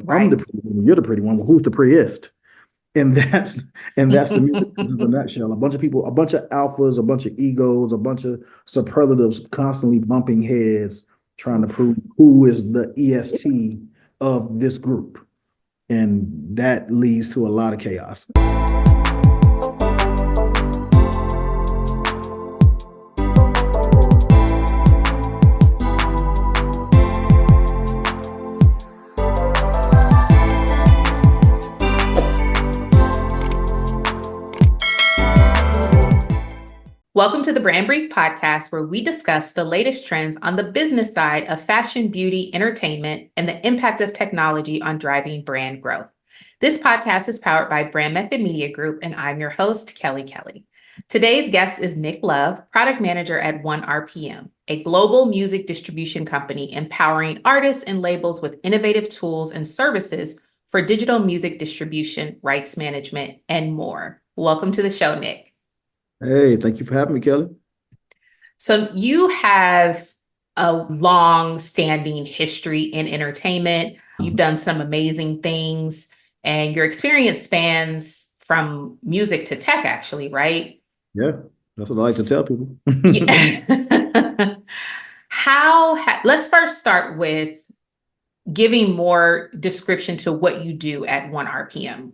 I'm the Right. pretty one, you're the pretty one. Well, who's the prettiest? And that's the music business in a nutshell. A bunch of people, a bunch of alphas, a bunch of egos, a bunch of superlatives constantly bumping heads, trying to prove Oof. who is the EST of this group. And that leads to a lot of chaos. Welcome to the Brand Brief podcast, where we discuss the latest trends on the business side of fashion, beauty, entertainment, and the impact of technology on driving brand growth. This podcast is powered by Brand Method Media Group, and I'm your host, Kelly Kelly. Today's guest is Nick Love, product manager at ONErpm, a global music distribution company empowering artists and labels with innovative tools and services for digital music distribution, rights management, and more. Welcome to the show, Nick. Hey, thank you for having me, Kelly. So you have a long-standing history in entertainment. You've Mhm. done some amazing things, and your experience spans from music to tech, actually, right? Yeah, that's what I like to tell people. Yeah. Let's first start with giving more description to what you do at ONErpm.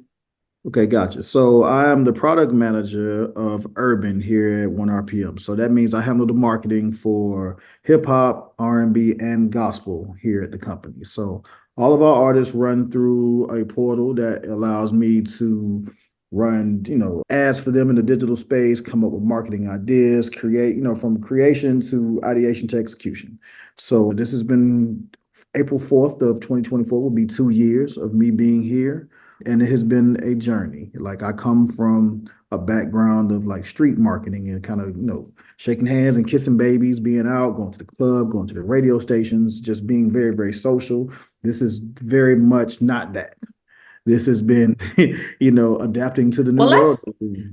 Okay, gotcha. So I am the product manager of Urban here at OneRPM. So that means I handle the marketing for hip hop, R&B, and gospel here at the company. So all of our artists run through a portal that allows me to run, ads for them in the digital space, come up with marketing ideas, create, from creation to ideation to execution. So this has been April 4th of 2024 will be 2 years of me being here, and it has been a journey. Like, I come from a background of like street marketing and kind of, shaking hands and kissing babies, being out, going to the club, going to the radio stations, just being very, very social. This is very much not that. This has been, adapting to the new Well, world.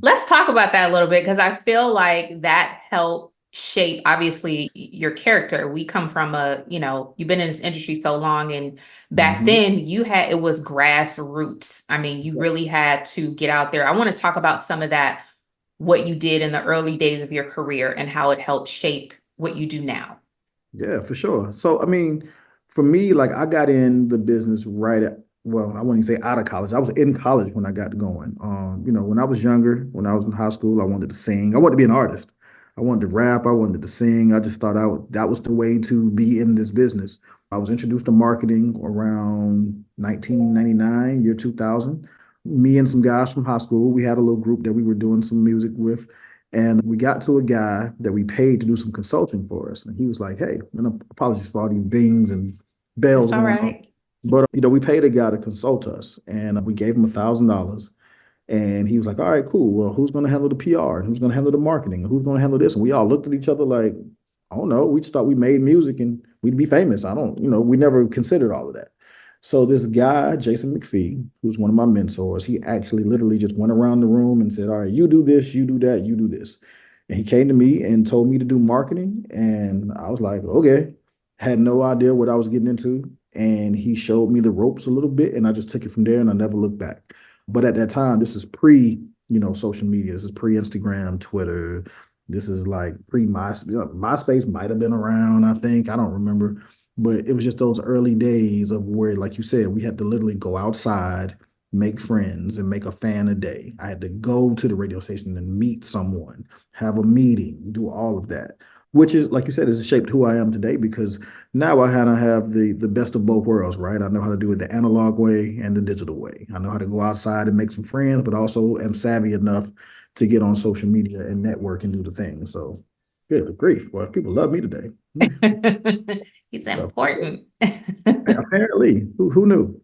let's talk about that a little bit because I feel like that helped shape obviously your character. We come from you've been in this industry so long, and back Mhm. then it was grassroots. I mean, you really had to get out there. I want to talk about some of that, what you did in the early days of your career and how it helped shape what you do now. Yeah, for sure. So, I mean, for me, like, I got in the business right at, well, I wouldn't say out of college. I was in college when I got going. When I was younger, when I was in high school, I wanted to sing. I wanted to be an artist. I wanted to rap. I wanted to sing. I just thought that was the way to be in this business. I was introduced to marketing around 1999, year 2000. Me and some guys from high school, we had a little group that we were doing some music with. And we got to a guy that we paid to do some consulting for us. And he was like, hey, and apologies for all these bings and That's bells all going on. right. But, we paid a guy to consult us, and we gave him $1,000. And he was like, all right, cool. Well, who's going to handle the PR? And who's going to handle the marketing? And who's going to handle this? And we all looked at each other like, I don't know. We just thought we made music and we'd be famous. I don't, we never considered all of that. So this guy, Jason McPhee, who's one of my mentors, he actually literally just went around the room and said, all right, you do this, you do that, you do this. And he came to me and told me to do marketing. And I was like, okay, had no idea what I was getting into. And he showed me the ropes a little bit, and I just took it from there and I never looked back. But at that time, this is pre, social media. This is pre Instagram, Twitter. This is like pre MySpace. MySpace might have been around, I think. I don't remember. But it was just those early days of where, like you said, we had to literally go outside, make friends, and make a fan a day. I had to go to the radio station and meet someone, have a meeting, do all of that, which is, like you said, has shaped who I am today, because now I kind of have the best of both worlds, right? I know how to do it the analog way and the digital way. I know how to go outside and make some friends, but also am savvy enough to get on social media and network and do the thing. So, good grief, boy, people love me today. It's So, important. apparently, who knew?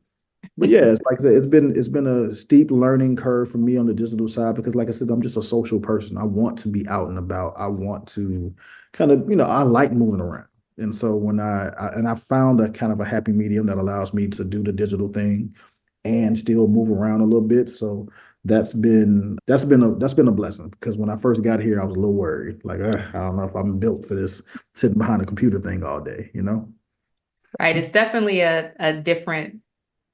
But yeah, it's like I said, it's been a steep learning curve for me on the digital side, because, like I said, I'm just a social person. I want to be out and about. I want to kind of, I like moving around. And so when I found a kind of a happy medium that allows me to do the digital thing and still move around a little bit. So that's been a blessing, because when I first got here, I was a little worried. Like, I don't know if I'm built for this sitting behind a computer thing all day, you know? Right. It's definitely a different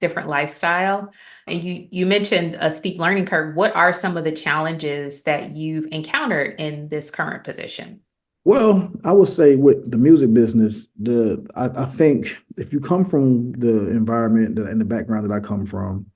different lifestyle. And you mentioned a steep learning curve. What are some of the challenges that you've encountered in this current position? Well, I would say with the music business, I think if you come from the environment and the background that I come from,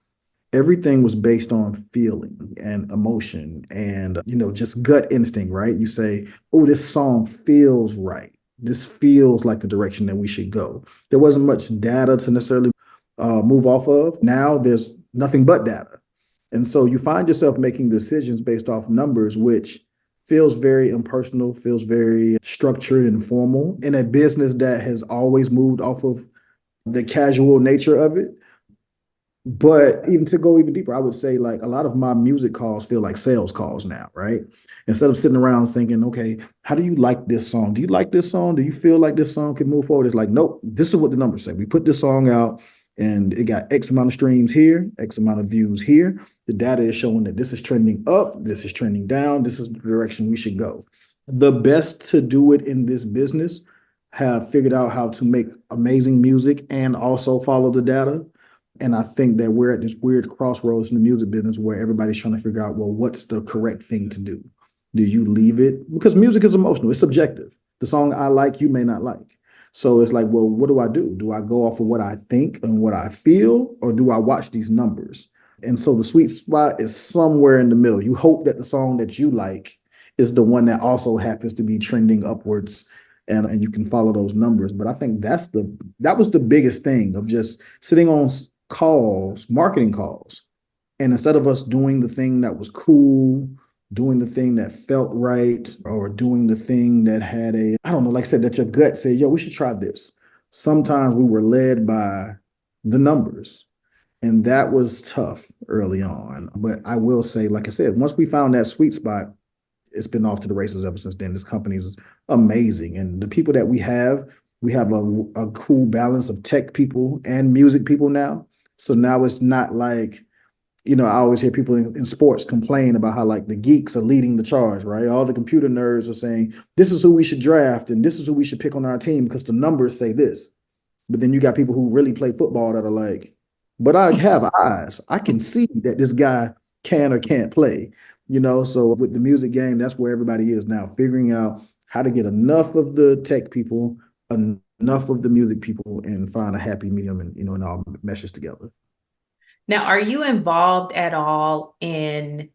everything was based on feeling and emotion and just gut instinct, right? You say, oh, this song feels right. This feels like the direction that we should go. There wasn't much data to necessarily move off of. Now there's nothing but data. And so you find yourself making decisions based off numbers, which feels very impersonal, feels very structured and formal in a business that has always moved off of the casual nature of it. But even to go even deeper, I would say like a lot of my music calls feel like sales calls now, right? Instead of sitting around thinking, okay, how do you like this song? Do you like this song? Do you feel like this song can move forward? It's like, nope, this is what the numbers say. We put this song out and it got X amount of streams here, X amount of views here. The data is showing that this is trending up, this is trending down, this is the direction we should go. The best to do it in this business have figured out how to make amazing music and also follow the data. And I think that we're at this weird crossroads in the music business where everybody's trying to figure out, well, what's the correct thing to do? Do you leave it? Because music is emotional, it's subjective. The song I like, you may not like. So it's like, well, what do I do? Do I go off of what I think and what I feel, or do I watch these numbers? And so the sweet spot is somewhere in the middle. You hope that the song that you like is the one that also happens to be trending upwards and you can follow those numbers. But I think that was the biggest thing of just sitting on calls, marketing calls. And instead of us doing the thing that was cool, doing the thing that felt right, or doing the thing that had I don't know, like I said, that your gut said, yo, we should try this. Sometimes we were led by the numbers. And that was tough early on. But I will say, like I said, once we found that sweet spot, it's been off to the races ever since then. This company is amazing. And the people that we have a cool balance of tech people and music people now. So now it's not like, I always hear people in sports complain about how like the geeks are leading the charge, right? All the computer nerds are saying, this is who we should draft and this is who we should pick on our team because the numbers say this. But then you got people who really play football that are like, but I have eyes. I can see that this guy can or can't play. So with the music game, that's where everybody is now, figuring out how to get enough of the tech people, enough of the music people, and find a happy medium and all meshes together. Now, are you involved at all in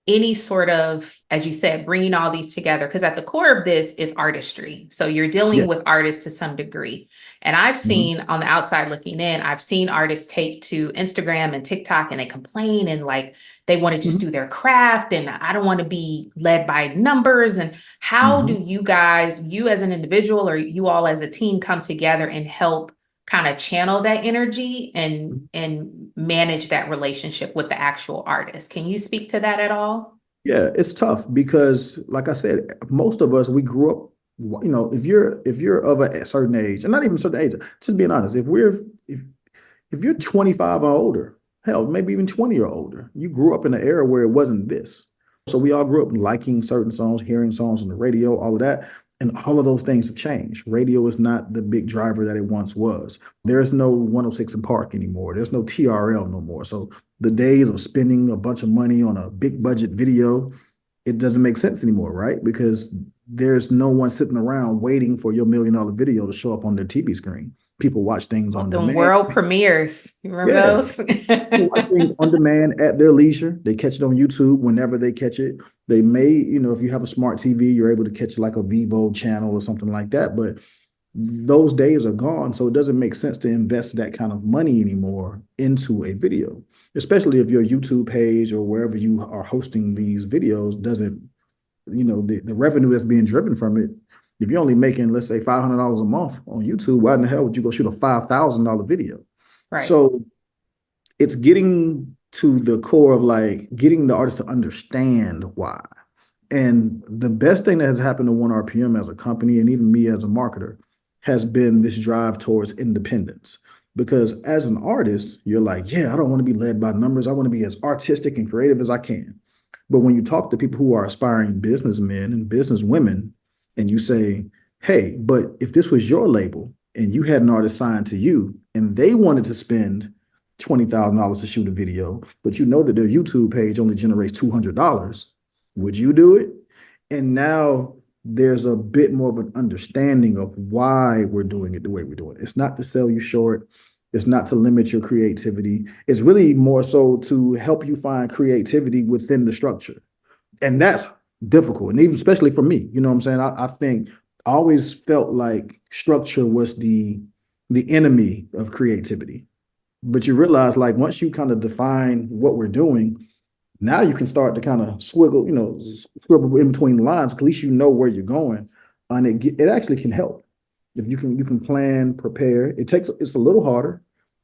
any sort of, as you said, bringing all these together? Because at the core of this is artistry. So you're dealing Yeah. with artists to some degree. And I've Mhm. seen on the outside looking in, I've seen artists take to Instagram and TikTok and they complain and like they want to just Mhm. do their craft and I don't want to be led by numbers. And how do Mhm. you guys, you as an individual or you all as a team, come together and help kind of channel that energy and manage that relationship with the actual artist? Can you speak to that at all? Yeah, it's tough because, like I said, most of us we grew up. If you're of a certain age, and not even a certain age, just being honest, if you're 25 or older, hell, maybe even 20 or older, you grew up in an era where it wasn't this. So we all grew up liking certain songs, hearing songs on the radio, all of that. And all of those things have changed. Radio is not the big driver that it once was. There's no 106 in Park anymore. There's no TRL no more. So the days of spending a bunch of money on a big budget video, it doesn't make sense anymore, right? Because there's no one sitting around waiting for your $1 million video to show up on their TV screen. People watch things on The demand. world premieres. You remember Yeah, those? people watch things on demand at their leisure. They catch it on YouTube whenever they catch it. They may, if you have a smart TV, you're able to catch like a Vivo channel or something like that. But those days are gone. So it doesn't make sense to invest that kind of money anymore into a video, especially if your YouTube page or wherever you are hosting these videos doesn't, the revenue that's being driven from it. If you're only making, let's say, $500 a month on YouTube, why in the hell would you go shoot a $5,000 video? Right. So it's getting to the core of like getting the artist to understand why. And the best thing that has happened to ONErpm as a company and even me as a marketer has been this drive towards independence. Because as an artist, you're like, yeah, I don't want to be led by numbers. I want to be as artistic and creative as I can. But when you talk to people who are aspiring businessmen and businesswomen, and you say, hey, but if this was your label and you had an artist signed to you and they wanted to spend $20,000 to shoot a video, but you know that their YouTube page only generates $200. Would you do it? And now there's a bit more of an understanding of why we're doing it the way we're doing it. It's not to sell you short. It's not to limit your creativity. It's really more so to help you find creativity within the structure. And that's difficult. And even especially for me, you know what I'm saying? I think I always felt like structure was the enemy of creativity. But you realize, like, once you kind of define what we're doing, now you can start to kind of swiggle, scribble in between the lines. At least you know where you're going, and it actually can help if you can plan, prepare. It's a little harder.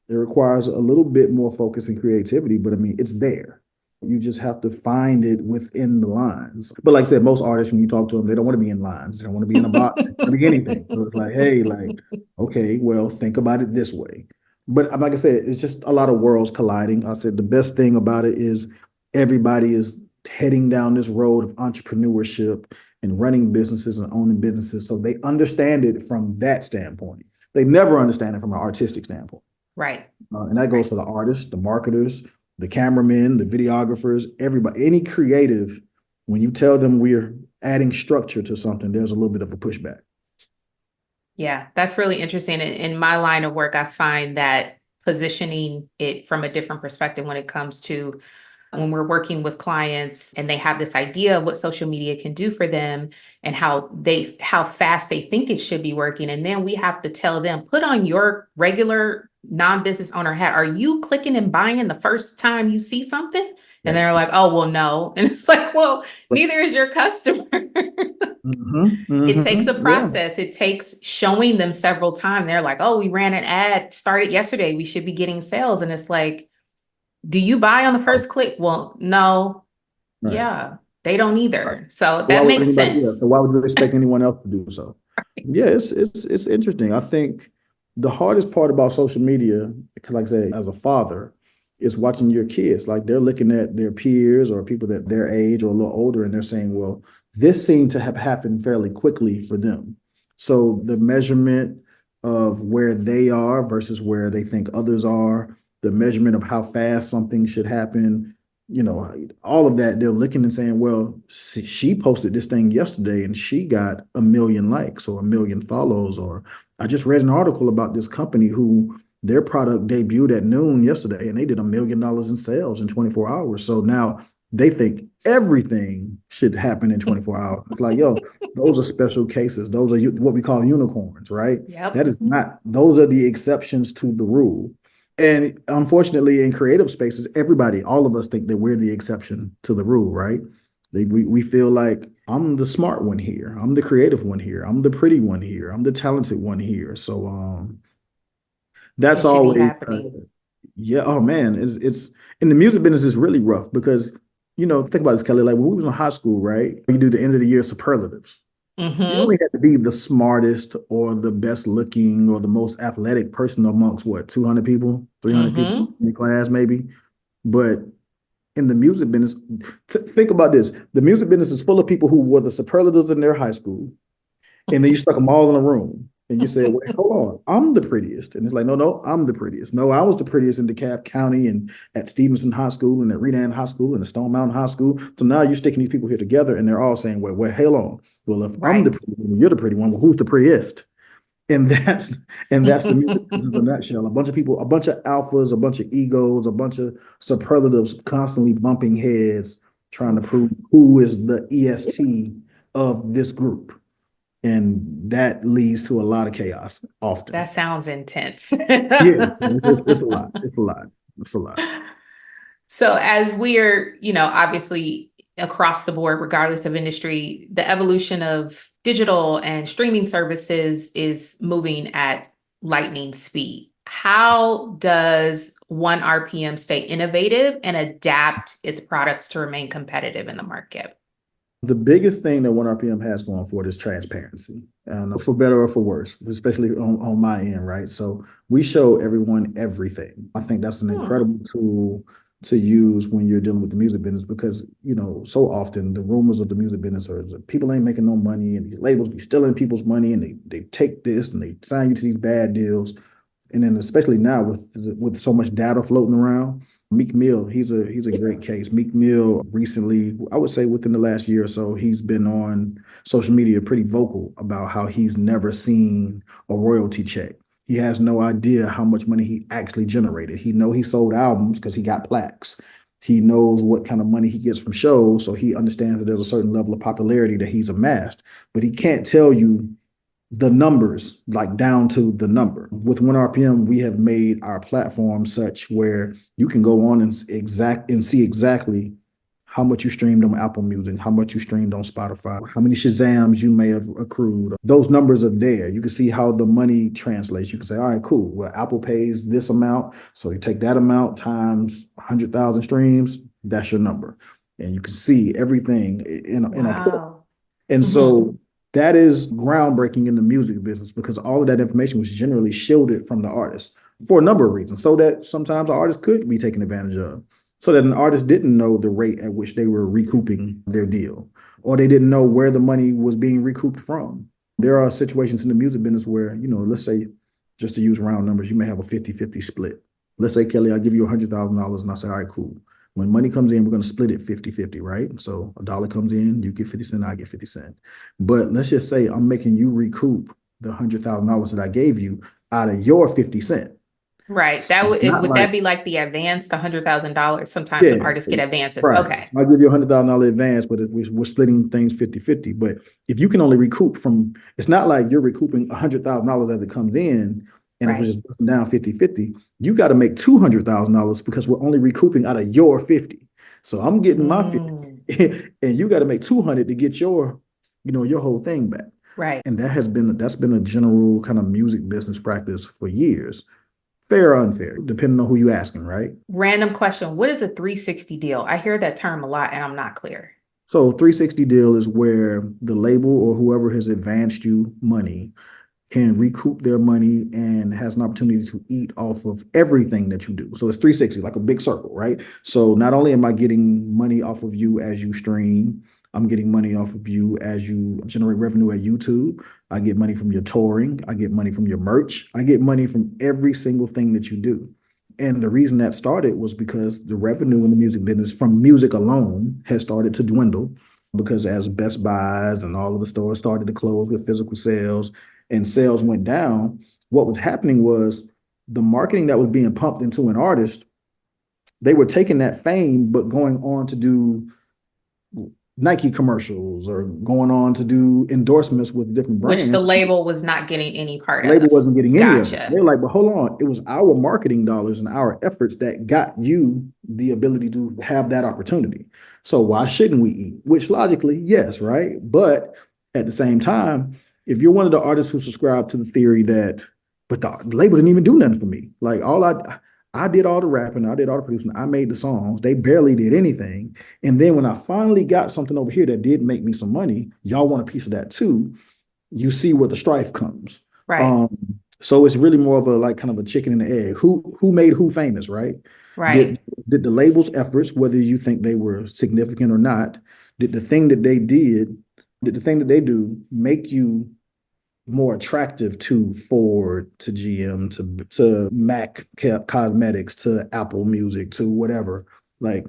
It requires a little bit more focus and creativity, but I mean, it's there. You just have to find it within the lines. But like I said, most artists, when you talk to them, they don't want to be in lines. They don't want to be in a box. They don't want to be anything. So it's like, hey, like, okay, well, think about it this way. But like I said, it's just a lot of worlds colliding. I said the best thing about it is everybody is heading down this road of entrepreneurship and running businesses and owning businesses. So they understand it from that standpoint. They never understand it from an artistic standpoint. Right. And that goes for the artists, the marketers, the cameramen, the videographers, everybody, any creative. When you tell them we're adding structure to something, there's a little bit of a pushback. Yeah, that's really interesting. In my line of work, I find that positioning it from a different perspective when it comes to when we're working with clients and they have this idea of what social media can do for them and how fast they think it should be working. And then we have to tell them, put on your regular non-business owner hat. Are you clicking and buying the first time you see something? And they're like, oh, well, no. And it's like, well, neither is your customer. It takes a process. It takes showing them several times. They're like, oh, we ran an ad, started yesterday. We should be getting sales. And it's like, do you buy on the first click? Well, no. Right. Yeah, they don't either. Right. So that makes sense. Yeah, so why would you expect anyone else to do so? Yeah, it's interesting. I think the hardest part about social media, because like I say, as a father, is watching your kids. Like they're looking at their peers or people that their age or a little older, and they're saying, well, this seemed to have happened fairly quickly for them. So the measurement of where they are versus where they think others are, the measurement of how fast something should happen, all of that, they're looking and saying, well, she posted this thing yesterday and she got 1 million likes or 1 million follows. Or I just read an article about this company who their product debuted at noon yesterday and they did $1 million in sales in 24 hours. So now they think everything should happen in 24 hours. It's like, yo, those are special cases. Those are what we call unicorns, right? Yep. That is not, those are the exceptions to the rule. And unfortunately, in creative spaces, all of us think that we're the exception to the rule, right? We feel like I'm the smart one here. I'm the creative one here. I'm the pretty one here. I'm the talented one here. So that's always, yeah. Oh man, it's in the music business is really rough because, think about this, Kelly, like when we was in high school, right? You do the end of the year superlatives. You only had to be the smartest or the best looking or the most athletic person amongst 200 people, 300 people in your class, maybe. But in the music business, think about this. The music business is full of people who were the superlatives in their high school. And then you stuck them all in a room. And you said, wait, hold on, I'm the prettiest. And it's like, no, I'm the prettiest. No, I was the prettiest in DeKalb County and at Stevenson High School and at Redan High School and at Stone Mountain High School. So now you're sticking these people here together and they're all saying, wait, hold on. Well, if I'm the pretty one, you're the pretty one, well, who's the prettiest? And that's the music business in a nutshell. A bunch of people, a bunch of alphas, a bunch of egos, a bunch of superlatives constantly bumping heads, trying to prove who is the EST of this group. And that leads to a lot of chaos often. That sounds intense. Yeah, it's a lot. It's a lot. So as we're, obviously across the board, regardless of industry, the evolution of digital and streaming services is moving at lightning speed. How does ONErpm stay innovative and adapt its products to remain competitive in the market? The biggest thing that ONErpm has going for it is transparency, and for better or for worse, especially on my end, right? So we show everyone everything. I think that's an incredible tool to use when you're dealing with the music business because, so often the rumors of the music business are that people ain't making no money and these labels be stealing people's money and they take this and they sign you to these bad deals. And then especially now with so much data floating around, Meek Mill, he's a great case. Meek Mill recently, I would say within the last year or so, he's been on social media pretty vocal about how he's never seen a royalty check. He has no idea how much money he actually generated. He sold albums because he got plaques. He knows what kind of money he gets from shows, so he understands that there's a certain level of popularity that he's amassed, but he can't tell you the numbers, like down to the number. With ONErpm, we have made our platform such where you can go on and see exactly how much you streamed on Apple Music, how much you streamed on Spotify, how many Shazams you may have accrued. Those numbers are there. You can see how the money translates. You can say, all right, cool. Well, Apple pays this amount. So you take that amount times 100,000 streams, that's your number. And you can see everything in a port. Wow. And so that is groundbreaking in the music business because all of that information was generally shielded from the artist for a number of reasons, so that sometimes the artist could be taken advantage of, so that an artist didn't know the rate at which they were recouping their deal, or they didn't know where the money was being recouped from. There are situations in the music business where, let's say, just to use round numbers, you may have a 50-50 split. Let's say, Kelly, I'll give you $100,000 and I say, all right, cool. When money comes in, we're going to split it 50-50, right? So a dollar comes in, you get 50 cents, I get 50 cents. But let's just say I'm making you recoup the $100,000 that I gave you out of your 50 cents. Right. So That would that like, be like the advance, the $100,000? Sometimes yeah, artists get advances. right. Okay. So I give you $100,000 advance, but we're splitting things 50-50. But if you can only recoup from, it's not like you're recouping $100,000 as it comes in, and it was Right. just broken down 50-50. You got to make $200,000 because we're only recouping out of your 50. So I'm getting my 50, and you got to make 200 to get your whole thing back. Right. And that's been a general kind of music business practice for years. Fair or unfair, depending on who you're asking, right? Random question. What is a 360 deal? I hear that term a lot and I'm not clear. So 360 deal is where the label or whoever has advanced you money can recoup their money and has an opportunity to eat off of everything that you do. So it's 360, like a big circle, right? So not only am I getting money off of you as you stream, I'm getting money off of you as you generate revenue at YouTube. I get money from your touring. I get money from your merch. I get money from every single thing that you do. And the reason that started was because the revenue in the music business from music alone has started to dwindle, because as Best Buys and all of the stores started to close with physical sales and sales went down, what was happening was the marketing that was being pumped into an artist, they were taking that fame, but going on to do Nike commercials or going on to do endorsements with different Which the brands. label was not getting any part Label of. wasn't getting any of it. Gotcha. They're like, but hold on, it was our marketing dollars and our efforts that got you the ability to have that opportunity. So why shouldn't we eat? Which logically, yes, right? But at the same time, if you're one of the artists who subscribe to the theory that, but the label didn't even do nothing for me. Like I did all the rapping, I did all the producing, I made the songs. They barely did anything. And then when I finally got something over here that did make me some money, y'all want a piece of that too. You see where the strife comes. Right. So it's really more of a like kind of a chicken and the egg. Who made who famous, right? Right. Did the label's efforts, whether you think they were significant or not, did the thing that they did the thing that they do make you more attractive to Ford, to GM, to Mac Cosmetics, to Apple Music, to whatever? Like,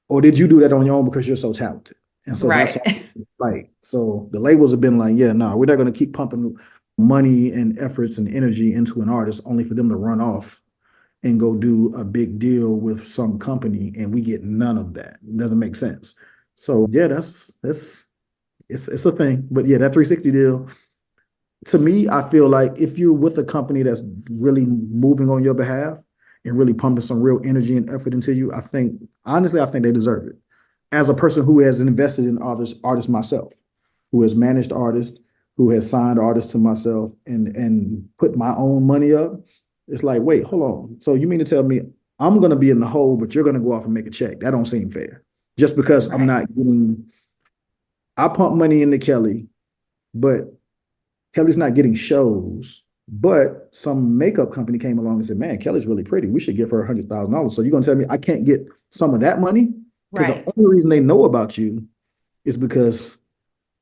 or did you do that on your own because you're so talented? And so that's Right. like, so the labels have been like, yeah, no, we're not going to keep pumping money and efforts and energy into an artist only for them to run off and go do a big deal with some company and we get none of that. It doesn't make sense. So yeah, that's it's a thing. But yeah, that 360 deal, to me, I feel like if you're with a company that's really moving on your behalf and really pumping some real energy and effort into you, honestly, I think they deserve it. As a person who has invested in artists myself, who has managed artists, who has signed artists to myself and put my own money up, it's like, wait, hold on. So you mean to tell me I'm going to be in the hole, but you're going to go off and make a check? That don't seem fair. Just because I'm Right. not getting, I pump money into Kelly, but Kelly's not getting shows. But some makeup company came along and said, man, Kelly's really pretty. We should give her $100,000. So you're going to tell me I can't get some of that money? Because Right. the only reason they know about you is because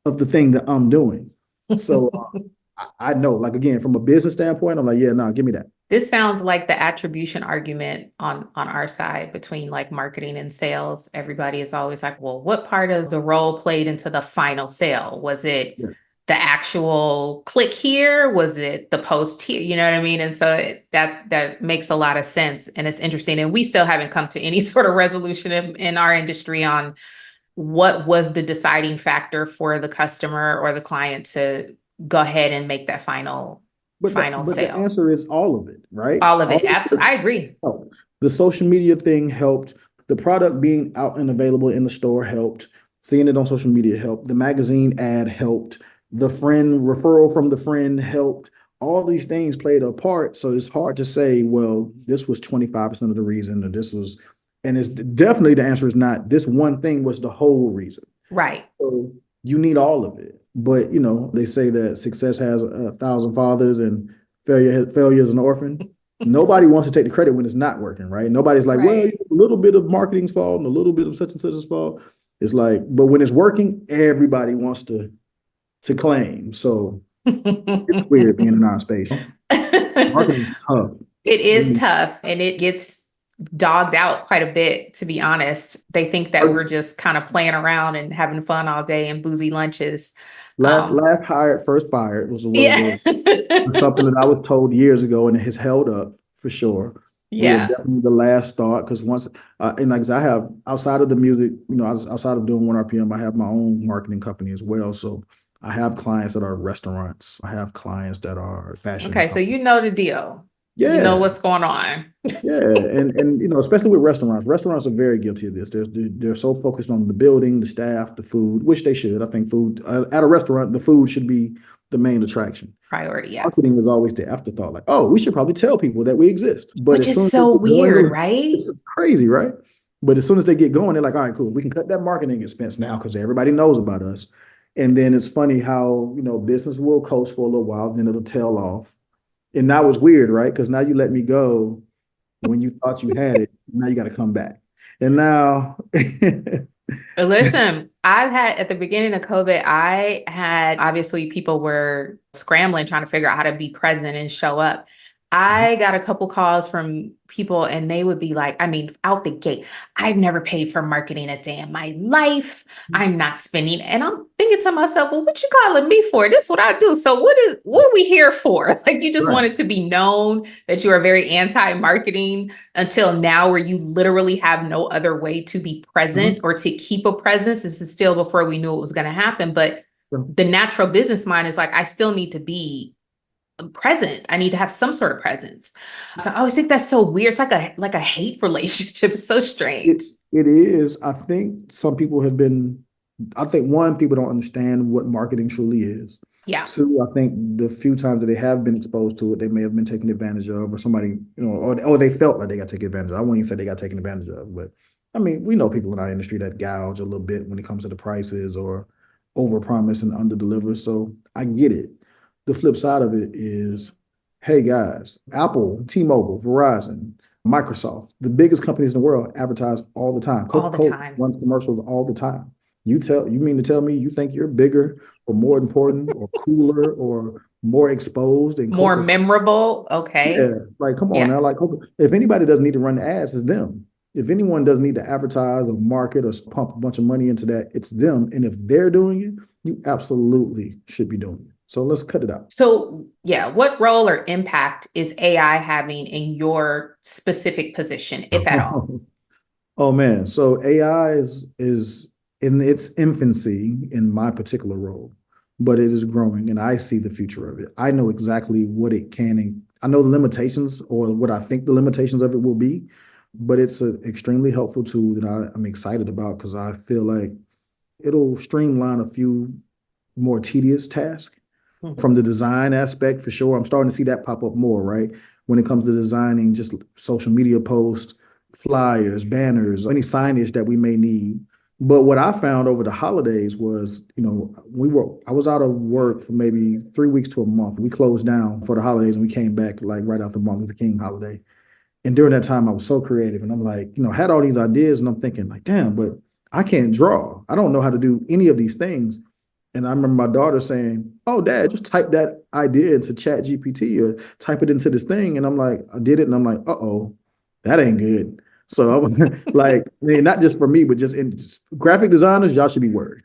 of the thing that I'm doing. So I know, like, again, from a business standpoint, I'm like, yeah, no, give me that. This sounds like the attribution argument on our side between like marketing and sales. Everybody is always like, well, what part of the role played into the final sale? Was it Yeah. the actual click here? Was it the post here? You know what I mean? And so that makes a lot of sense. And it's interesting. And we still haven't come to any sort of resolution in our industry on what was the deciding factor for the customer or the client to go ahead and make that final But the sale. answer is all of it, right? All of All it. of Absolutely. it I agree. helped. The social media thing helped. The product being out and available in the store helped. Seeing it on social media helped. The magazine ad helped. The friend referral from the friend helped. All these things played a part. So it's hard to say, well, this was 25% of the reason, or this was, and it's definitely the answer is not this one thing was the whole reason. Right. So you need all of it. But they say that success has 1,000 fathers and failure is an orphan. Nobody wants to take the credit when it's not working, right? Nobody's like, well, Right. a little bit of marketing's fault and a little bit of such and such's fault. It's like, but when it's working, everybody wants to claim. So it's weird being in our space. Marketing is tough. It is tough and it gets dogged out quite a bit, to be honest. They think that we're just kind of playing around and having fun all day and boozy lunches. Last hired, first fired was Yeah. something that I was told years ago, and it has held up for sure. We are Yeah. definitely the last thought because once, and like I have outside of the music, outside of doing ONErpm, I have my own marketing company as well. So I have clients that are restaurants. I have clients that are fashion Okay. So companies. you know the deal. You know Yeah, what's going on. yeah, and especially with restaurants. Restaurants are very guilty of this. They're so focused on the building, the staff, the food, which they should. I think food at a restaurant, the food should be the main attraction. Priority. Yeah. Marketing is always the afterthought, like, oh, we should probably tell people that we exist. But Which as soon is as they so get going, weird, right? it's crazy, right? But as soon as they get going, they're like, all right, cool, we can cut that marketing expense now because everybody knows about us. And then it's funny how business will coast for a little while, then it'll tail off. And now it's weird, right? Because now you let me go when you thought you had it. Now you got to come back. And now Listen, I've had at the beginning of COVID, I had obviously people were scrambling trying to figure out how to be present and show up. I got a couple calls from people and they would be like, I mean, out the gate, I've never paid for marketing a day in my life. I'm not spending. And I'm thinking to myself, well, what you calling me for? This is what I do. So what are we here for? Like you just right. want it to be known that you are very anti-marketing until now, where you literally have no other way to be present or to keep a presence. This is still before we knew it was going to happen. But the natural business mind is like, I still need to be present. I need to have some sort of presence. So I always think that's so weird. It's like a hate relationship. It's so strange. It is. I think some people have been, I think one, people don't understand what marketing truly is. Yeah. Two, I think the few times that they have been exposed to it, they may have been taken advantage of, or somebody, or they felt like they got taken advantage of. I won't even say they got taken advantage of, but I mean, we know people in our industry that gouge a little bit when it comes to the prices or overpromise and underdeliver. So I get it. The flip side of it is, hey guys, Apple, T-Mobile, Verizon, Microsoft, the biggest companies in the world advertise all the time. All the Coca-Cola time. runs commercials all the time. You mean to tell me you think you're bigger or more important or cooler or more exposed and More memorable? Okay. yeah, like come on now. Like if anybody doesn't need to run the ads, it's them. If anyone doesn't need to advertise or market or pump a bunch of money into that, it's them. And if they're doing it, you absolutely should be doing it. So let's cut it out. So yeah, what role or impact is AI having in your specific position, if at all? Oh man, so AI is in its infancy in my particular role, but it is growing and I see the future of it. I know exactly what it can and I know the limitations or what I think the limitations of it will be, but it's an extremely helpful tool that I'm excited about because I feel like it'll streamline a few more tedious tasks from the design aspect for sure. I'm starting to see that pop up more, right? When it comes to designing just social media posts, flyers, banners, any signage that we may need. But what I found over the holidays was, I was out of work for maybe 3 weeks to a month. We closed down for the holidays and we came back like right after Martin Luther King holiday. And during that time, I was so creative and I'm like, had all these ideas and I'm thinking like, damn, but I can't draw. I don't know how to do any of these things. And I remember my daughter saying, "Oh, Dad, just type that idea into Chat GPT or type it into this thing." And I'm like, I did it, and I'm like, "Uh-oh, that ain't good." So I was like, I mean, not just for me, but just graphic designers, y'all should be worried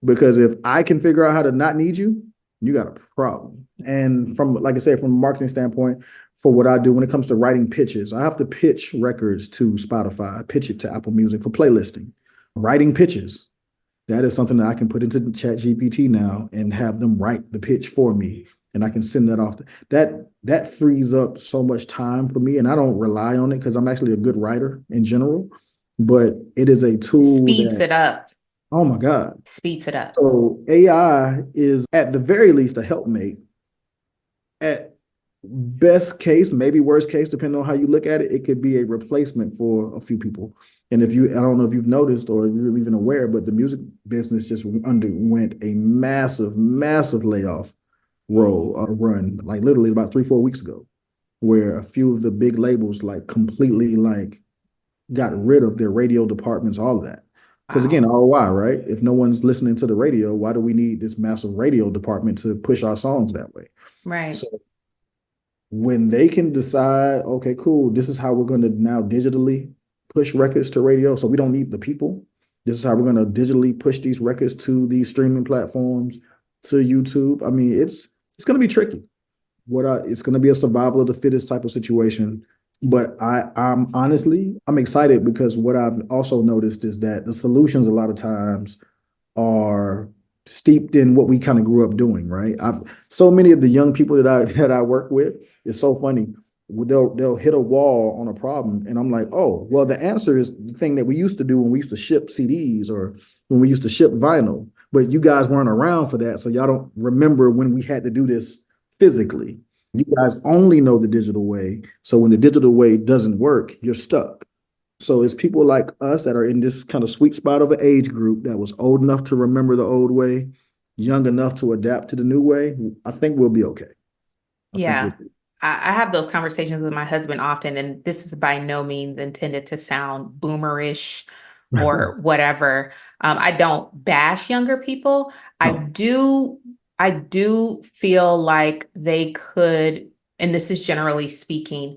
because if I can figure out how to not need you, you got a problem. And from, like I said, from a marketing standpoint, for what I do when it comes to writing pitches, I have to pitch records to Spotify, pitch it to Apple Music for playlisting, writing pitches. That is something that I can put into the Chat GPT now and have them write the pitch for me. And I can send that off. That frees up so much time for me. And I don't rely on it because I'm actually a good writer in general. But it is a tool Speeds that, it up. oh my God. Speeds it up. So AI is at the very least a helpmate. At best case, maybe worst case, depending on how you look at it, it could be a replacement for a few people. And if you, I don't know if you've noticed or you're even aware, but the music business just underwent a massive, massive layoff run, like literally about 3, 4 weeks ago, where a few of the big labels like completely like got rid of their radio departments, all of that. Because Wow. again, ROI, right? If no one's listening to the radio, why do we need this massive radio department to push our songs that way? Right. So when they can decide, okay, cool, this is how we're going to now digitally push records to radio. So we don't need the people. This is how we're going to digitally push these records to these streaming platforms, to YouTube. I mean, it's going to be tricky. It's going to be a survival of the fittest type of situation. But I'm honestly, I'm excited because what I've also noticed is that the solutions a lot of times are steeped in what we kind of grew up doing, right? I've so many of the young people that I work with, it's so funny. They'll hit a wall on a problem, and I'm like, oh, well, the answer is the thing that we used to do when we used to ship CDs or when we used to ship vinyl, but you guys weren't around for that, so y'all don't remember when we had to do this physically. You guys only know the digital way, so when the digital way doesn't work, you're stuck. So it's people like us that are in this kind of sweet spot of an age group that was old enough to remember the old way, young enough to adapt to the new way. I think we'll be okay. I think we'll Yeah. be. I have those conversations with my husband often, and this is by no means intended to sound boomerish or whatever. I don't bash younger people. I No. do, I do feel like they could, and this is generally speaking,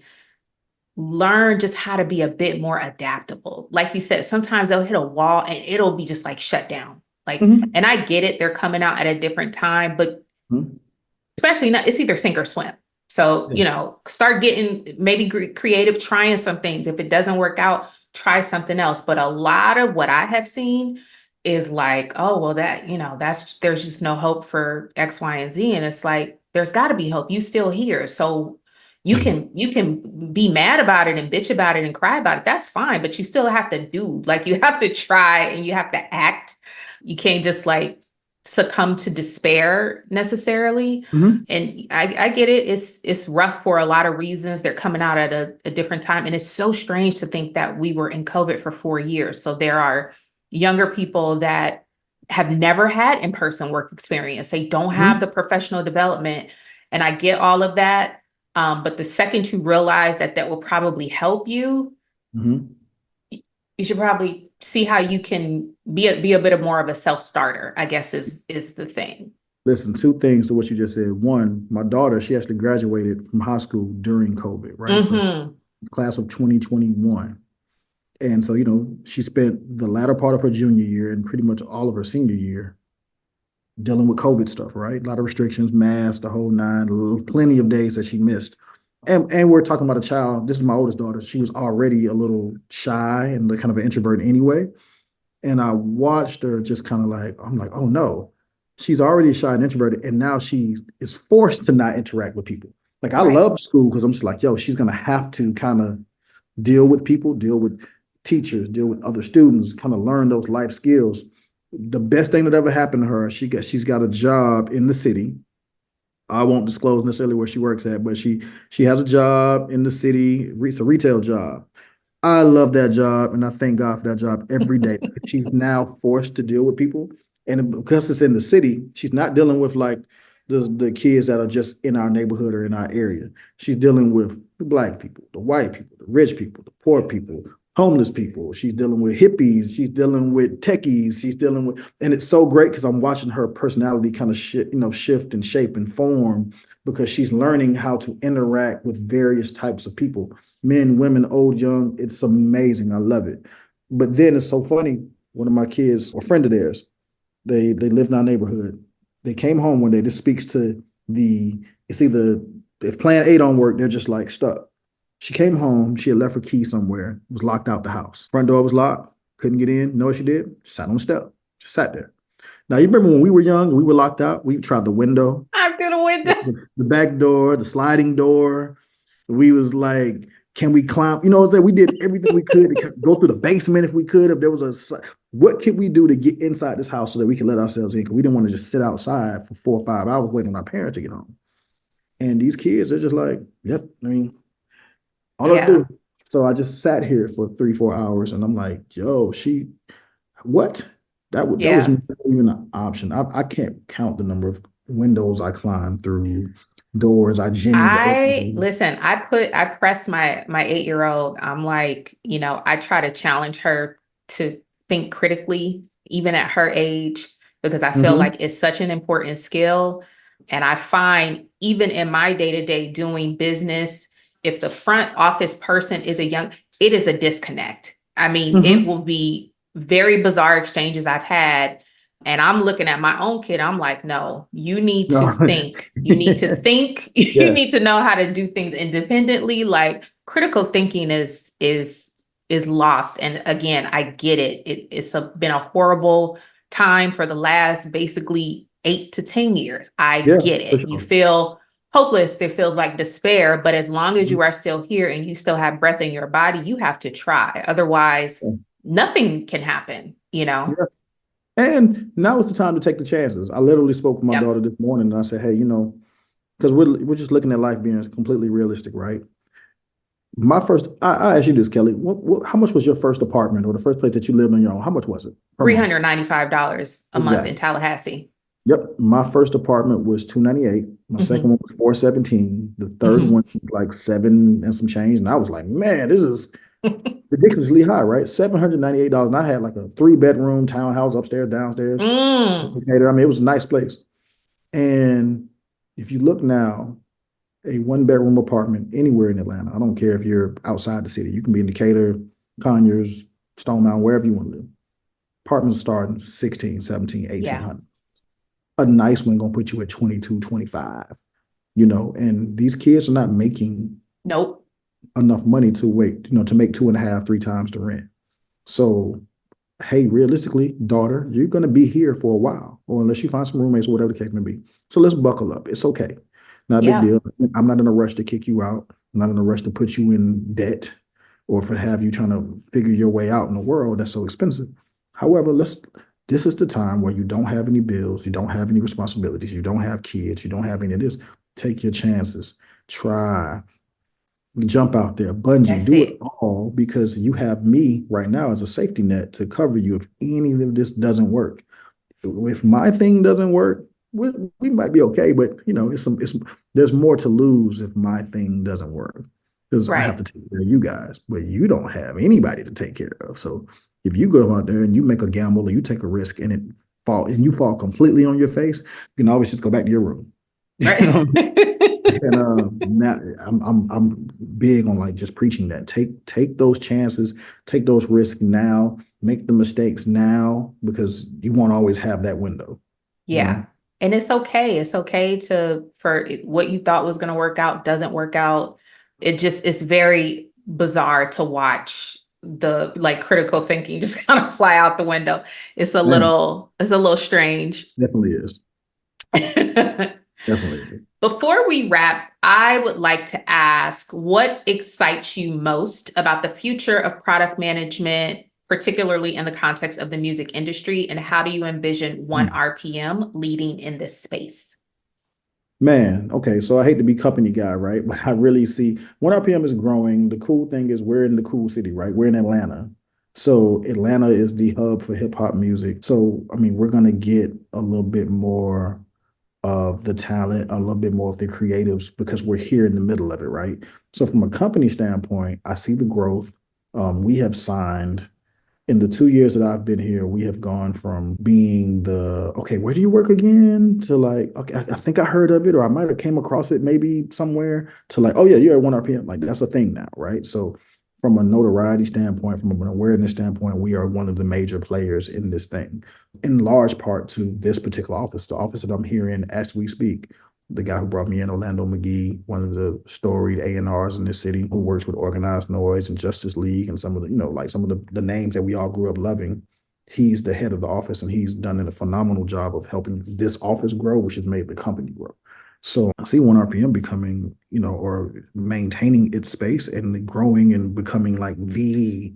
learn just how to be a bit more adaptable. Like you said, sometimes they'll hit a wall and it'll be just like shut down. Like, Mhm. and I get it, they're coming out at a different time, but Mhm. especially not, it's either sink or swim. So, Yeah. start getting maybe creative, trying some things. If it doesn't work out, try something else. But a lot of what I have seen is like, oh, well, there's just no hope for X, Y, and Z. And it's like, there's got to be hope. You still here. So you can be mad about it and bitch about it and cry about it. That's fine. But you still have to do, like, you have to try and you have to act. You can't just like succumb to despair necessarily. Mhm. And I get it. It's rough for a lot of reasons. They're coming out at a different time. And it's so strange to think that we were in COVID for 4 years. So there are younger people that have never had in-person work experience. They don't have the Mhm. professional development. And I get all of that. But the second you realize that that will probably help you, Mhm. you should probably see how you can be a bit of more of a self-starter, I guess is the thing. Listen, two things to what you just said. One, my daughter, she actually graduated from high school during COVID, right? So Mm-hmm. class of 2021. And so, she spent the latter part of her junior year and pretty much all of her senior year dealing with COVID stuff, right? A lot of restrictions, masks, the whole nine, plenty of days that she missed. And we're talking about a child. This is my oldest daughter. She was already a little shy and kind of an introvert anyway. And I watched her just kind of like, I'm like, oh no, she's already shy and introverted. And now she is forced to not interact with people. Like I Right. love school because I'm just like, yo, she's gonna have to kind of deal with people, deal with teachers, deal with other students, kind of learn those life skills. The best thing that ever happened to her, she's got a job in the city. I won't disclose necessarily where she works at, but she has a job in the city. It's a retail job. I love that job, and I thank God for that job every day. She's now forced to deal with people, and because it's in the city, she's not dealing with like the kids that are just in our neighborhood or in our area. She's dealing with the black people, the white people, the rich people, the poor people, homeless people. She's dealing with hippies. She's dealing with techies. She's dealing with, and it's so great because I'm watching her personality kind of shift and shape and form because she's learning how to interact with various types of people, men, women, old, young. It's amazing. I love it. But then it's so funny. One of my kids, or a friend of theirs, they live in our neighborhood. They came home one day. This speaks to it's either if plan A don't work, they're just like stuck. She came home. She had left her key somewhere. Was locked out the house. Front door was locked. Couldn't get in. Know what she did? She sat on the step. Just sat there. Now you remember when we were young, we were locked out. We tried the window, I'm through the window. the back door, the sliding door. We was like, can we climb? You know what I'm saying? We did everything we could to go through the basement if we could. If there was what could we do to get inside this house so that we could let ourselves in? Because we didn't want to just sit outside for 4 or 5 hours waiting on our parents to get home. And these kids, they're just like, yep. I mean, all I do. So I just sat here for 3, 4 hours, and I'm like, yo, what? That was not even an option. I can't count the number of windows I climbed through, doors I jimmied open. Listen, I pressed my 8-year-old. I'm like, I try to challenge her to think critically, even at her age, because I feel like it's such an important skill. And I find even in my day-to-day doing business, if the front office person is it is a disconnect. I mean, it will be very bizarre exchanges I've had. And I'm looking at my own kid. I'm like, no, you need to think. You need to think. You need to know how to do things independently. Like critical thinking is lost. And again, I get it. It's been a horrible time for the last basically 8 to 10 years. I get it. You feel hopeless. It feels like despair. But as long as you are still here and you still have breath in your body, you have to try. Otherwise, nothing can happen, And now is the time to take the chances. I literally spoke with my daughter this morning and I said, hey, because we're just looking at life being completely realistic, right? I asked you this, Kelly. How much was your first apartment or the first place that you lived on your own? How much was it? $395 a month in Tallahassee. Yep. My first apartment was $298. My second one was $417. The third one was like $7 and some change. And I was like, man, this is ridiculously high, right? $798. And I had like a 3-bedroom townhouse upstairs, downstairs. I mean, it was a nice place. And if you look now, a 1-bedroom apartment anywhere in Atlanta, I don't care if you're outside the city, you can be in Decatur, Conyers, Stone Mountain, wherever you want to live. Apartments are starting 16, 17, 1800. A nice one gonna put you at 22, 25, and these kids are not making enough money to to make 2.5, 3 times the rent. So, hey, realistically, daughter, you're gonna be here for a while, or unless you find some roommates or whatever the case may be. So let's buckle up. It's okay. Not a big deal. I'm not in a rush to kick you out. I'm not in a rush to put you in debt or for have you trying to figure your way out in the world that's so expensive. However, this is the time where you don't have any bills, you don't have any responsibilities, you don't have kids, you don't have any of this. Take your chances. Try. Jump out there, bungee, do it all because you have me right now as a safety net to cover you if any of this doesn't work. If my thing doesn't work, we might be okay, but there's more to lose if my thing doesn't work because I have to take care of you guys, but you don't have anybody to take care of. So if you go out there and you make a gamble or you take a risk and you fall completely on your face, you can always just go back to your room. Right. And now I'm big on like just preaching that. Take those chances, take those risks now, make the mistakes now because you won't always have that window. Yeah. And it's okay. It's okay for what you thought was going to work out doesn't work out. It's very bizarre to watch the like critical thinking just kind of fly out the window. It's a little strange. Definitely is. Definitely. Before we wrap, I would like to ask what excites you most about the future of product management, particularly in the context of the music industry, and how do you envision ONErpm leading in this space? Man, okay, so I hate to be company guy, right? But I really see ONErpm is growing. The cool thing is we're in the cool city, right? We're in Atlanta. So Atlanta is the hub for hip hop music. So, I mean, we're going to get a little bit more of the talent, a little bit more of the creatives because we're here in the middle of it, right? So from a company standpoint, I see the growth. We have signed in the 2 years that I've been here, we have gone from being okay, where do you work again? To like, okay, I think I heard of it, or I might have came across it maybe somewhere, to like, oh yeah, you're at ONErpm. Like that's a thing now, right? So from a notoriety standpoint, from an awareness standpoint, we are one of the major players in this thing, in large part to this particular office, the office that I'm here in as we speak. The guy who brought me in, Orlando McGee, one of the storied A&Rs in this city, who works with Organized Noise and Justice League and some of the, like some of the names that we all grew up loving. He's the head of the office, and he's done a phenomenal job of helping this office grow, which has made the company grow. So I see ONErpm becoming, or maintaining its space and growing and becoming like the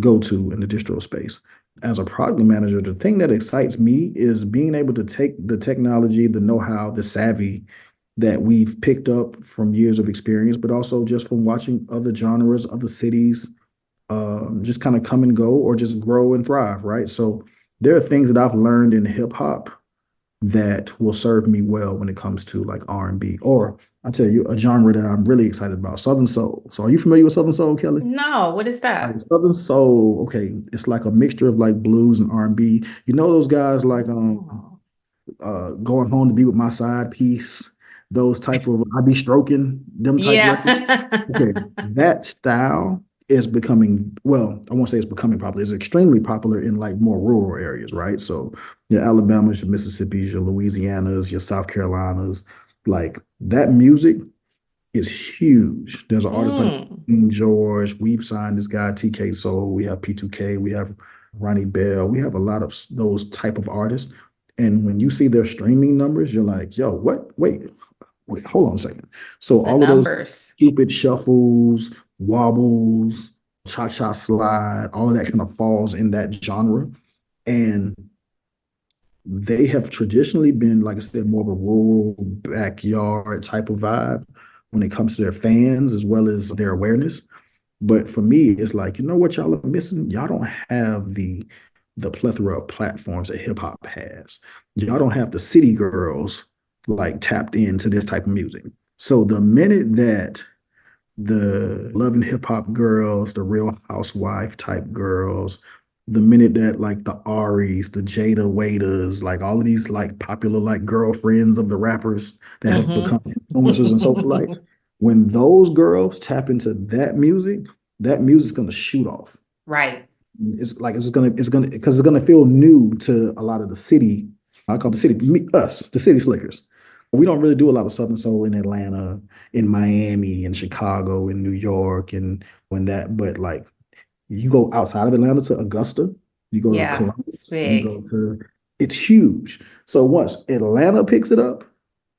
go-to in the distro space. As a product manager, the thing that excites me is being able to take the technology, the know-how, the savvy that we've picked up from years of experience, but also just from watching other genres, other cities, just kind of come and go or just grow and thrive, right? So there are things that I've learned in hip hop that will serve me well when it comes to like R&B, or I'll tell you a genre that I'm really excited about, Southern Soul. So are you familiar with Southern Soul, Kelly? No, what is that? Southern Soul, okay, it's like a mixture of like blues and R&B. You know those guys like Oh. Going Home to Be with My Side Piece, those type of I Be Stroking, them type records. Okay, Yeah. that style is becoming, well, I won't say it's becoming popular. It's extremely popular in like more rural areas, right? So your Alabamas, your Mississippis, your Louisianas, your South Carolinas, like that music is huge. There's an artist by Mm. King George. We've signed this guy TK Soul. We have P2K. We have Ronnie Bell. We have a lot of those type of artists. And when you see their streaming numbers, you're like, yo, what? Wait, hold on a second. So The all of those numbers. stupid shuffles, wobbles, cha-cha slide, all of that kind of falls in that genre. And they have traditionally been, like I said, more of a rural backyard type of vibe when it comes to their fans as well as their awareness. But for me, it's like, you know what y'all are missing? Y'all don't have the plethora of platforms that hip hop has. Y'all don't have the city girls like tapped into this type of music. So the minute that the Love and Hip Hop girls, the Real Housewife type girls, the minute that like the Aries, the Jada Waiters, like all of these like popular like girlfriends of the rappers that have Hmm. become influencers and socialites, when those girls tap into that music's gonna shoot off. Right. Because it's gonna feel new to a lot of the city. I call the city us, the city slickers. We don't really do a lot of Southern Soul in Atlanta, in Miami, in Chicago, in New York, and when that. But like you go outside of Atlanta to Augusta, you go to Yeah, it's Columbus, you go big. to. It's huge. So once Atlanta picks it up,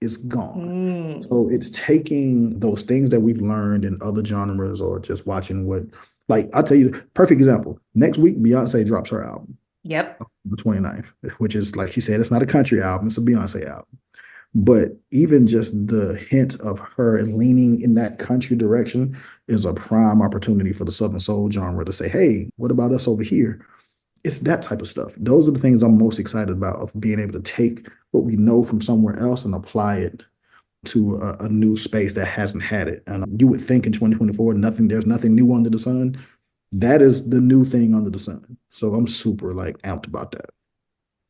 it's gone. Mm. So it's taking those things that we've learned in other genres or just watching what, like, I'll tell you, perfect example. Next week, Beyonce drops her album, Yep. the 29th, which is, like she said, it's not a country album, it's a Beyonce album. But even just the hint of her leaning in that country direction is a prime opportunity for the Southern Soul genre to say, hey, what about us over here? It's that type of stuff. Those are the things I'm most excited about, of being able to take what we know from somewhere else and apply it to a new space that hasn't had it. And you would think in 2024, there's nothing new under the sun. That is the new thing under the sun. So I'm super like amped about that.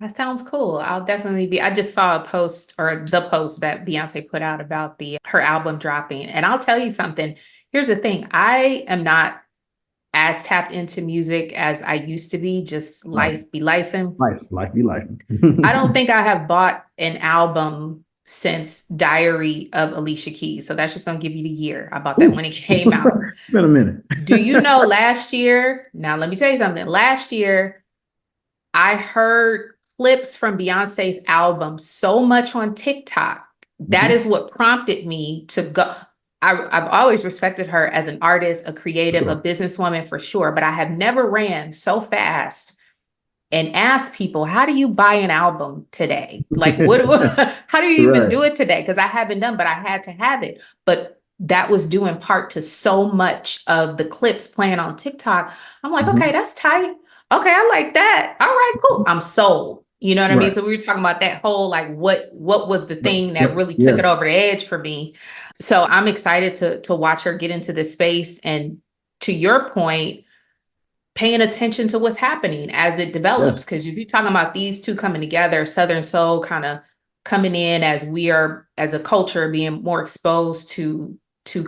That sounds cool. I'll definitely be. I just saw a post or the post that Beyonce put out about the her album dropping. And I'll tell you something. Here's the thing. I am not as tapped into music as I used to be, just Right. life be lifing. Life be life. I don't think I have bought an album since Diary of Alicia Keys. So that's just going to give you the year. I bought that Ooh. when it came out. It's been a minute. Do you know last year? Now, let me tell you something. Last year, I heard clips from Beyonce's album so much on TikTok. That Mhm. is what prompted me to go. I've always respected her as an artist, a creative, a Sure. businesswoman for sure, but I have never ran so fast and asked people, how do you buy an album today? Like, how do you even Right. do it today? Because I haven't done, but I had to have it. But that was due in part to so much of the clips playing on TikTok. I'm like, okay, Mhm. that's tight. Okay, I like that. All right, cool. I'm sold. You know what I mean? Right. So we were talking about that whole like what was the Right. thing that Yep. really took Yeah. it over the edge for me. So I'm excited to watch her get into this space. And to your point, paying attention to what's happening as it develops. Yes. Because if you're talking about these two coming together, Southern Soul kind of coming in as we are as a culture being more exposed to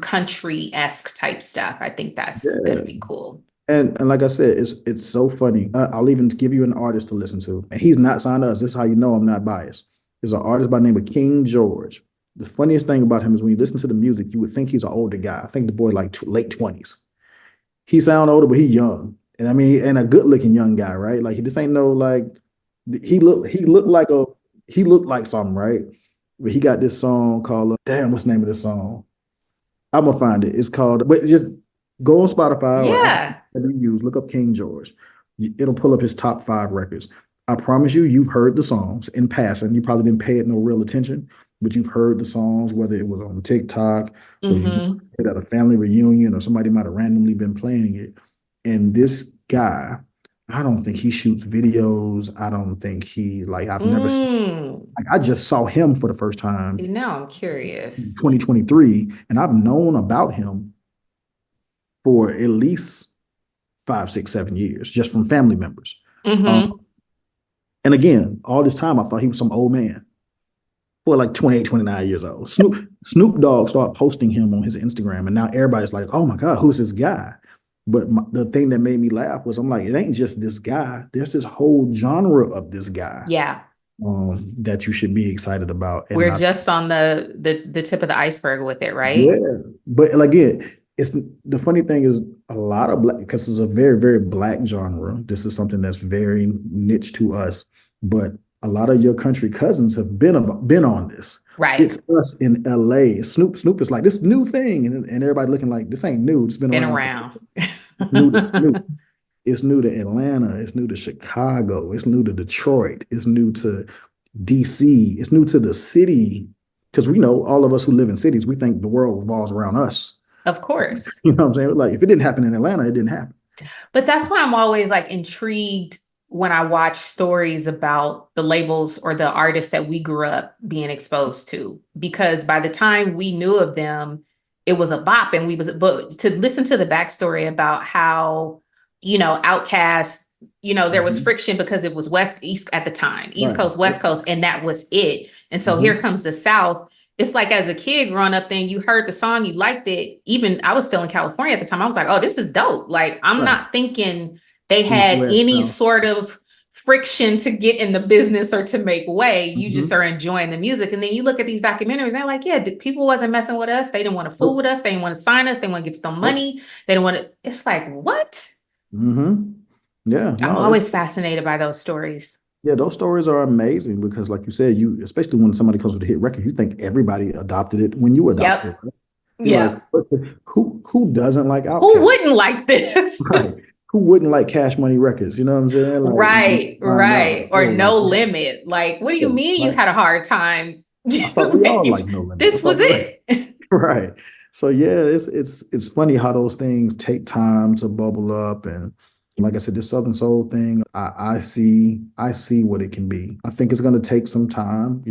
country-esque type stuff. I think that's gonna Yeah. be cool. And like I said, it's so funny. I'll even give you an artist to listen to, and he's not signed to us. This is how you know I'm not biased. There's an artist by the name of King George. The funniest thing about him is when you listen to the music, you would think he's an older guy. I think the boy like late 20s. He sound older, but he young, and I mean, and a good looking young guy, right? Like he just ain't no like he looked like something, right? But he got this song called damn, what's the name of this song? I'm gonna find it. It's called, but just go on Spotify or Apple Yeah, that you use, look up King George. It'll pull up his top 5 records. I promise you, you've heard the songs in passing. You probably didn't pay it no real attention, but you've heard the songs, whether it was on TikTok or you mm-hmm. heard at a family reunion or somebody might have randomly been playing it. And this guy, I don't think he shoots videos. I don't think he like I've never seen like I just saw him for the first time Now I'm in curious. 2023, and I've known about him for at least 5, 6, 7 years, just from family members. Um, Mm-hmm. and again, all this time I thought he was some old man for like 28, 29 years old. Snoop Dogg started posting him on his Instagram, and now everybody's like, oh my God, who's this guy? But the thing that made me laugh was I'm like, it ain't just this guy. There's this whole genre of this guy Yeah. that you should be excited about. And We're I just on the tip of the iceberg with it, right? Yeah, but again, it's the funny thing is a lot of black because it's a very, very black genre. This is something that's very niche to us, but a lot of your country cousins have been on this. Right. It's us in LA. Snoop is like this new thing, and everybody looking like this ain't new. It's been Been around for around. it's new to Snoop. It's new to Atlanta. It's new to Chicago. It's new to Detroit. It's new to DC. It's new to the city because we know all of us who live in cities, we think the world revolves around us. Of course. You know what I'm saying? Like if it didn't happen in Atlanta, it didn't happen. But that's why I'm always like intrigued when I watch stories about the labels or the artists that we grew up being exposed to. Because by the time we knew of them, it was a bop. And but to listen to the backstory about how, Outkast, there was Mhm. friction because it was West East at the time, East Right. Coast, West Coast, and that was it. And so here Mhm. comes the South. It's like as a kid growing up, then you heard the song, you liked it. Even I was still in California at the time. I was like, oh, this is dope. Like, I'm Right. not thinking they East, had West, any South. sort of friction to get in the business or to make way. You just Mhm. are enjoying the music. And then you look at these documentaries, they're like, yeah, people wasn't messing with us. They didn't want to fool with Nope. us. They didn't want to sign us. They want to give us some Nope. money. They didn't want to. It's like, what? Mhm. Yeah. I'm No. always fascinated by those stories. Yeah. Those stories are amazing because, like you said, you especially when somebody comes with a hit record, you think everybody adopted it when you adopted Yep. it. Right? You're like, Yep. who doesn't like Who Outkast? wouldn't like this? Right. Who wouldn't like Cash Money Records? You know what I'm saying? Like, you Right, find out, right. Or oh, like, no limit. Like, what do you yeah, mean you like, had a hard time? I thought we all This like No Limit. I was thought, right, it. right. So yeah, it's funny how those things take time to bubble up, and like I said, this Southern Soul thing, I see what it can be. I think it's going to take some time.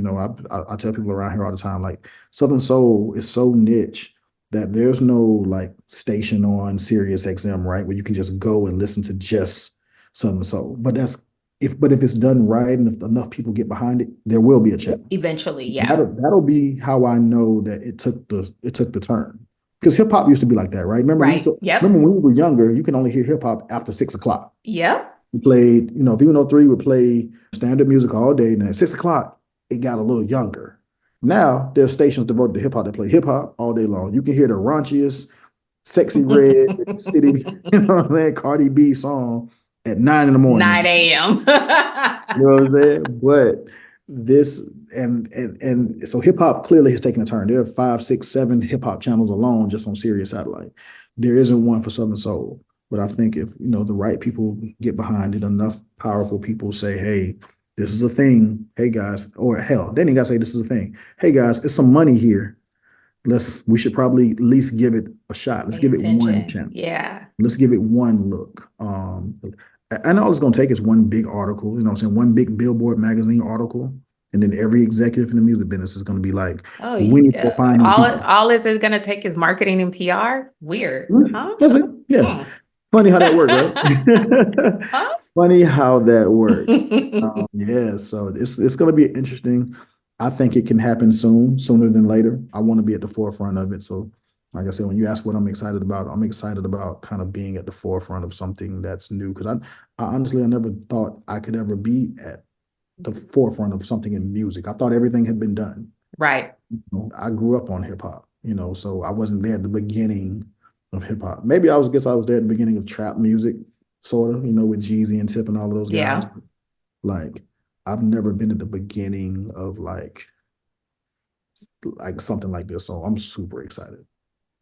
I tell people around here all the time, like Southern Soul is so niche that there's no like station on Sirius XM, right, where you can just go and listen to just Southern Soul. But if it's done right and if enough people get behind it, there will be a channel. Eventually, yeah. That'll be how I know that it took the turn. Because hip hop used to be like that, right? Remember, we used Right. to Yep. remember when we were younger, you can only hear hip hop after 6 o'clock. Yep. We played, V103 would play standard music all day, and then at 6 o'clock, it got a little younger. Now there's stations devoted to hip hop that play hip hop all day long. You can hear the raunchiest, sexy red city, what I'm saying, Cardi B song at 9 in the morning. 9 a.m. You know what I'm saying? But this and so hip hop clearly has taken a turn. There are 5, 6, 7 hip hop channels alone just on Sirius Satellite. There isn't one for Southern Soul. But I think if the right people get behind it, enough powerful people say, "Hey, this is a thing. Hey guys," or hell, they ain't gotta say this is a thing. Hey guys, it's some money here. We should probably at least give it a shot. Let's Pay give it one attention. chance. Yeah. Let's give it one look. And all it's going to take is one big article, you know what I'm saying? One big Billboard magazine article. And then every executive in the music business is going to be like, Oh, we need to go find these people. all is going to take is marketing and PR. Weird, huh? That's it. Yeah. Hmm. Funny how that works, right? Huh? Funny how that works. Yeah, so it's going to be interesting. I think it can happen soon, sooner than later. I want to be at the forefront of it. So, like I said, when you ask what I'm excited about kind of being at the forefront of something that's new. Because I honestly, I never thought I could ever be at the forefront of something in music. I thought everything had been done. Right. I grew up on hip hop, so I wasn't there at the beginning of hip hop. Maybe guess I was there at the beginning of trap music, sort of, with Jeezy and Tip and all of those guys. Yeah, Like, I've never been at the beginning of like something like this. So I'm super excited.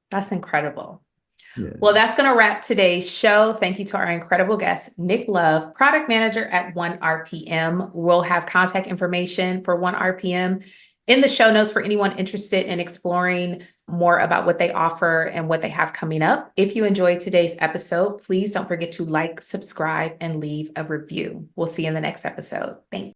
that's incredible. Well, Yeah. that's going to wrap today's show. Thank you to our incredible guest, Nick Love, product manager at ONErpm. We'll have contact information for ONErpm in the show notes for anyone interested in exploring more about what they offer and what they have coming up. If you enjoyed today's episode, please don't forget to like, subscribe, and leave a review. We'll see you in the next episode. Thanks.